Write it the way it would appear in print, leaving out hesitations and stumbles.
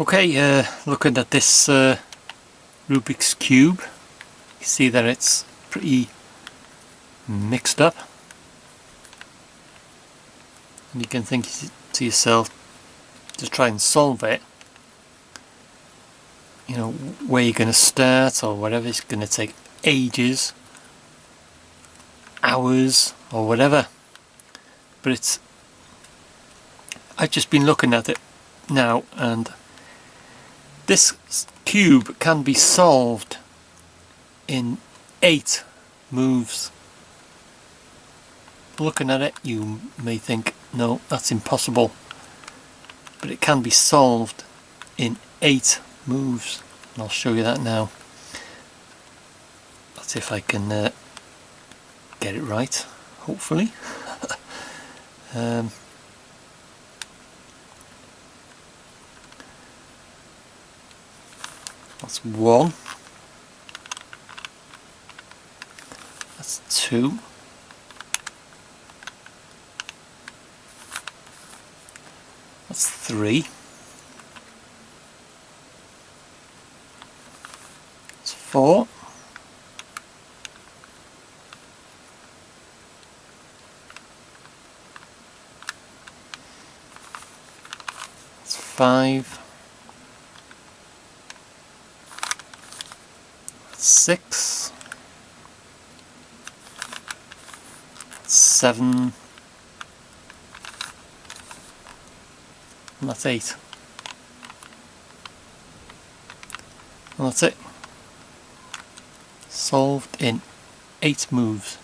Okay, looking at this Rubik's Cube, you see that it's pretty mixed up. And you can think to yourself, to try and solve it, you know, where you're going to start or whatever. It's going to take ages, hours or whatever. But I've just been looking at it now, and this cube can be solved in 8 moves. Looking at it, you may think, no, that's impossible. But it can be solved in 8 moves. And I'll show you that now. Let's see if I can get it right, hopefully. That's 1. That's 2. That's 3. That's 4. That's 5. That's 6. That's 7. And that's 8. And that's it. Solved in 8 moves.